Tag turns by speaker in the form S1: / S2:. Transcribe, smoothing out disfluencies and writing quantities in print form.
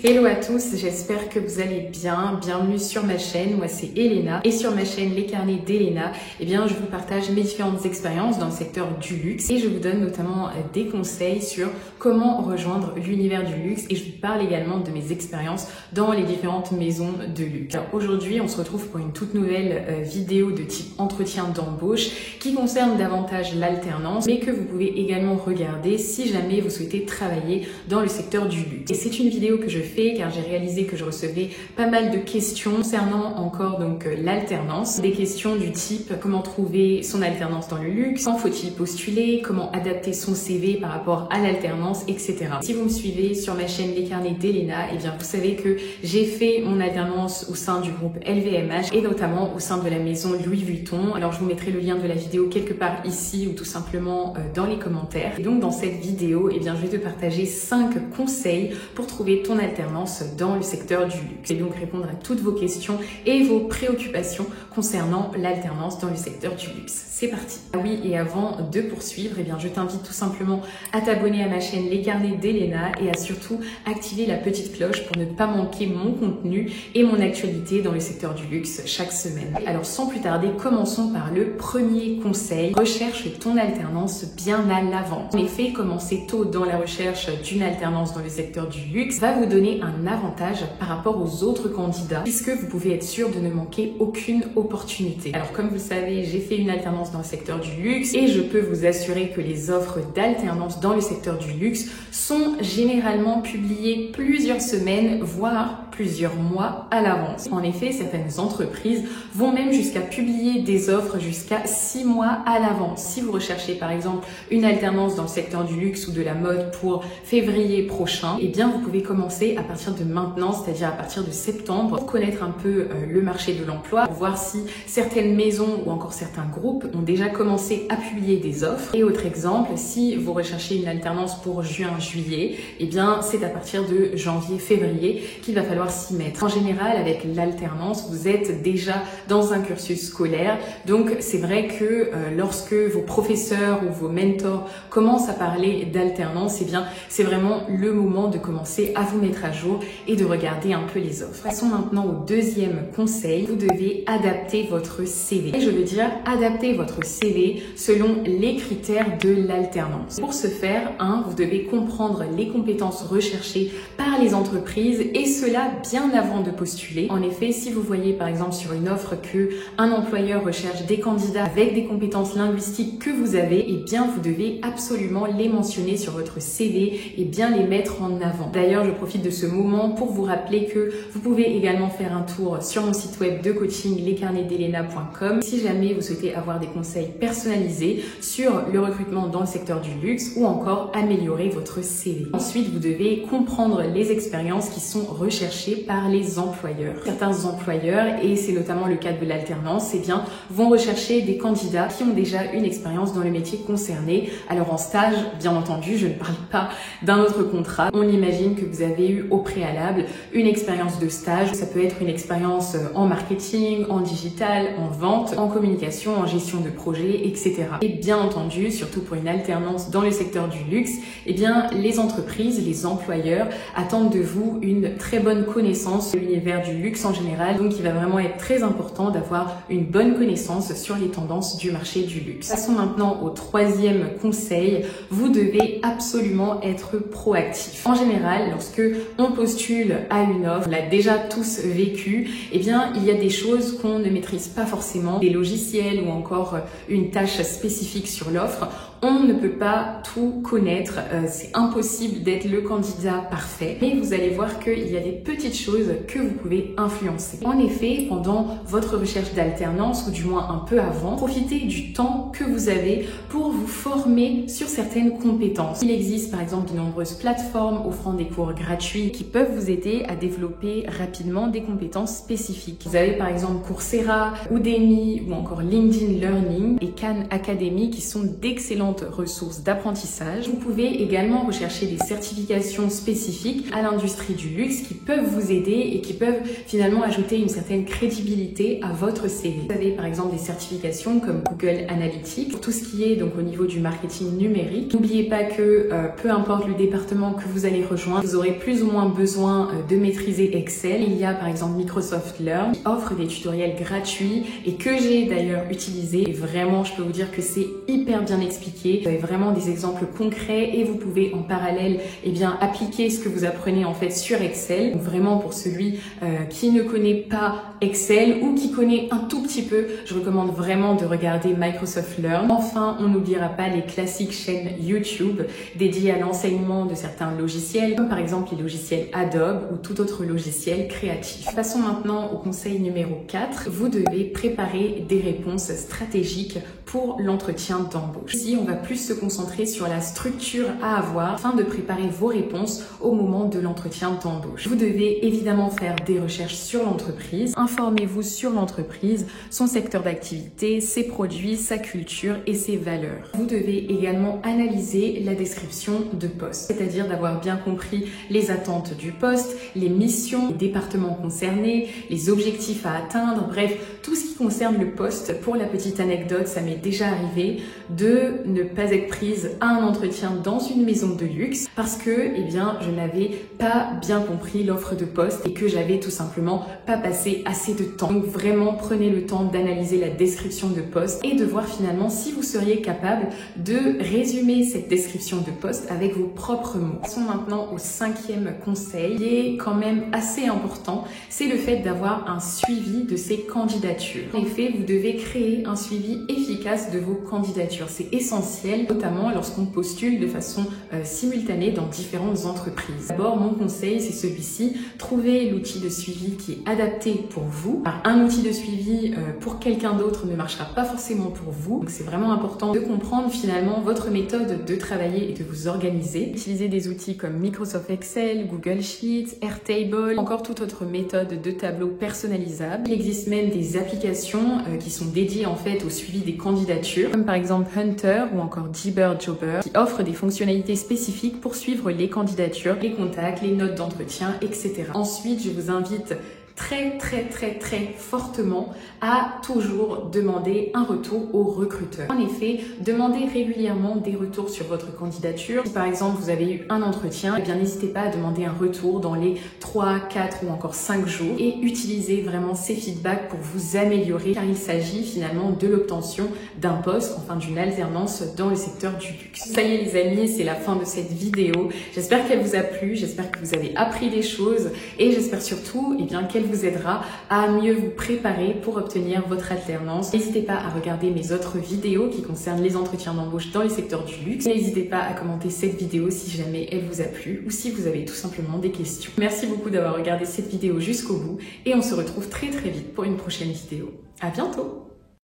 S1: Hello à tous, j'espère que vous allez bien. Bienvenue sur ma chaîne, moi c'est Elena et sur ma chaîne Les Carnets d'Elena, je vous partage mes différentes expériences dans le secteur du luxe et je vous donne notamment des conseils sur comment rejoindre l'univers du luxe et je vous parle également de mes expériences dans les différentes maisons de luxe. Alors aujourd'hui, on se retrouve pour une toute nouvelle vidéo de type entretien d'embauche qui concerne davantage l'alternance mais que vous pouvez également regarder si jamais vous souhaitez travailler dans le secteur du luxe. Et c'est une vidéo que je fais car j'ai réalisé que je recevais pas mal de questions concernant encore l'alternance. Des questions du type comment trouver son alternance dans le luxe, quand faut-il postuler, comment adapter son CV par rapport à l'alternance, etc. Si vous me suivez sur ma chaîne Les Carnets d'Elena, vous savez que j'ai fait mon alternance au sein du groupe LVMH et notamment au sein de la maison Louis Vuitton. Alors je vous mettrai le lien de la vidéo quelque part ici ou tout simplement dans les commentaires. Et donc dans cette vidéo, je vais te partager 5 conseils pour trouver ton alternance dans le secteur du luxe et donc répondre à toutes vos questions et vos préoccupations concernant l'alternance dans le secteur du luxe. C'est parti. Ah oui, et avant de poursuivre, je t'invite tout simplement à t'abonner à ma chaîne Les Carnets d'Elena et à surtout activer la petite cloche pour ne pas manquer mon contenu et mon actualité dans le secteur du luxe chaque semaine. Alors sans plus tarder, commençons par le premier conseil. Recherche ton alternance bien à l'avance. En effet, commencer tôt dans la recherche d'une alternance dans le secteur du luxe va vous donner un avantage par rapport aux autres candidats puisque vous pouvez être sûr de ne manquer aucune opportunité. Alors comme vous le savez, j'ai fait une alternance dans le secteur du luxe et je peux vous assurer que les offres d'alternance dans le secteur du luxe sont généralement publiées plusieurs semaines, voire plusieurs mois à l'avance. En effet, certaines entreprises vont même jusqu'à publier des offres jusqu'à 6 mois à l'avance. Si vous recherchez par exemple une alternance dans le secteur du luxe ou de la mode pour février prochain, vous pouvez commencer à partir de maintenant, c'est-à-dire à partir de septembre, pour connaître un peu le marché de l'emploi, pour voir si certaines maisons ou encore certains groupes ont déjà commencé à publier des offres. Et autre exemple, si vous recherchez une alternance pour juin-juillet, c'est à partir de janvier-février qu'il va falloir s'y mettre. En général, avec l'alternance, vous êtes déjà dans un cursus scolaire, donc c'est vrai que lorsque vos professeurs ou vos mentors commencent à parler d'alternance, c'est vraiment le moment de commencer à vous mettre à jour et de regarder un peu les offres. Passons maintenant au deuxième conseil. Vous devez adapter votre CV. Et je veux dire adapter votre CV selon les critères de l'alternance. Pour ce faire, vous devez comprendre les compétences recherchées par les entreprises et cela bien avant de postuler. En effet, si vous voyez par exemple sur une offre que un employeur recherche des candidats avec des compétences linguistiques que vous avez, vous devez absolument les mentionner sur votre CV et bien les mettre en avant. D'ailleurs, je profite de ce moment pour vous rappeler que vous pouvez également faire un tour sur mon site web de coaching lescarnetsdelena.com si jamais vous souhaitez avoir des conseils personnalisés sur le recrutement dans le secteur du luxe ou encore améliorer votre CV. Ensuite, vous devez comprendre les expériences qui sont recherchées par les employeurs. Certains employeurs, et c'est notamment le cas de l'alternance, vont rechercher des candidats qui ont déjà une expérience dans le métier concerné. Alors en stage, bien entendu, je ne parle pas d'un autre contrat. On imagine que vous avez eu au préalable une expérience de stage. Ça peut être une expérience en marketing, en digital, en vente, en communication, en gestion de projet, etc. Et bien entendu, surtout pour une alternance dans le secteur du luxe, les entreprises, les employeurs attendent de vous une très bonne connaissance de l'univers du luxe en général. Donc il va vraiment être très important d'avoir une bonne connaissance sur les tendances du marché du luxe. Passons maintenant au troisième conseil. Vous devez absolument être proactif. En général, lorsque on postule à une offre, on l'a déjà tous vécu, il y a des choses qu'on ne maîtrise pas forcément, des logiciels ou encore une tâche spécifique sur l'offre. On ne peut pas tout connaître, c'est impossible d'être le candidat parfait, mais vous allez voir qu'il y a des petites choses que vous pouvez influencer. En effet, pendant votre recherche d'alternance, ou du moins un peu avant, profitez du temps que vous avez pour vous former sur certaines compétences. Il existe par exemple de nombreuses plateformes offrant des cours gratuits qui peuvent vous aider à développer rapidement des compétences spécifiques. Vous avez par exemple Coursera, Udemy ou encore LinkedIn Learning et Khan Academy qui sont d'excellents d'excellentes ressources d'apprentissage. Vous pouvez également rechercher des certifications spécifiques à l'industrie du luxe qui peuvent vous aider et qui peuvent finalement ajouter une certaine crédibilité à votre CV. Vous avez par exemple des certifications comme Google Analytics, pour tout ce qui est donc au niveau du marketing numérique. N'oubliez pas que peu importe le département que vous allez rejoindre, vous aurez plus ou moins besoin de maîtriser Excel. Il y a par exemple Microsoft Learn qui offre des tutoriels gratuits et que j'ai d'ailleurs utilisé. Et vraiment, je peux vous dire que c'est hyper bien expliqué. Vous avez vraiment des exemples concrets et vous pouvez en parallèle appliquer ce que vous apprenez en fait sur Excel. Donc vraiment pour celui qui ne connaît pas Excel ou qui connaît un tout petit peu, je recommande vraiment de regarder Microsoft Learn. Enfin, on n'oubliera pas les classiques chaînes YouTube dédiées à l'enseignement de certains logiciels, comme par exemple les logiciels Adobe ou tout autre logiciel créatif. Passons maintenant au conseil numéro 4. Vous devez préparer des réponses stratégiques pour l'entretien d'embauche. Ici, on va plus se concentrer sur la structure à avoir afin de préparer vos réponses au moment de l'entretien d'embauche. Vous devez évidemment faire des recherches sur l'entreprise. Informez-vous sur l'entreprise, son secteur d'activité, ses produits, sa culture et ses valeurs. Vous devez également analyser la description de poste, c'est-à-dire d'avoir bien compris les attentes du poste, les missions, les départements concernés, les objectifs à atteindre, bref, tout ce qui concerne le poste. Pour la petite anecdote, ça m'est déjà arrivé de ne pas être prise à un entretien dans une maison de luxe parce que je n'avais pas bien compris l'offre de poste et que j'avais tout simplement pas passé assez de temps. Donc vraiment, prenez le temps d'analyser la description de poste et de voir finalement si vous seriez capable de résumer cette description de poste avec vos propres mots. Passons maintenant au 5e conseil qui est quand même assez important, c'est le fait d'avoir un suivi de ces candidatures. En effet, vous devez créer un suivi efficace de vos candidatures. C'est essentiel, notamment lorsqu'on postule de façon simultanée dans différentes entreprises. D'abord, mon conseil, c'est celui-ci. Trouvez l'outil de suivi qui est adapté pour vous. Alors, un outil de suivi pour quelqu'un d'autre ne marchera pas forcément pour vous. Donc, c'est vraiment important de comprendre finalement votre méthode de travailler et de vous organiser. Utilisez des outils comme Microsoft Excel, Google Sheets, Airtable, encore toute autre méthode de tableau personnalisable. Il existe même des applications qui sont dédiées en fait au suivi des candidatures, comme par exemple Hunter ou encore Jobber, qui offrent des fonctionnalités spécifiques pour suivre les candidatures, les contacts, les notes d'entretien, etc. Ensuite, je vous invite très fortement à toujours demander un retour au recruteur. En effet, demandez régulièrement des retours sur votre candidature. Si par exemple vous avez eu un entretien, n'hésitez pas à demander un retour dans les 3, 4 ou encore 5 jours et utilisez vraiment ces feedbacks pour vous améliorer car il s'agit finalement de l'obtention d'un poste, enfin d'une alternance dans le secteur du luxe. Ça y est les amis, c'est la fin de cette vidéo. J'espère qu'elle vous a plu, j'espère que vous avez appris des choses et j'espère surtout qu'elle vous aidera à mieux vous préparer pour obtenir votre alternance. N'hésitez pas à regarder mes autres vidéos qui concernent les entretiens d'embauche dans le secteur du luxe. N'hésitez pas à commenter cette vidéo si jamais elle vous a plu ou si vous avez tout simplement des questions. Merci beaucoup d'avoir regardé cette vidéo jusqu'au bout et on se retrouve très vite pour une prochaine vidéo. À bientôt!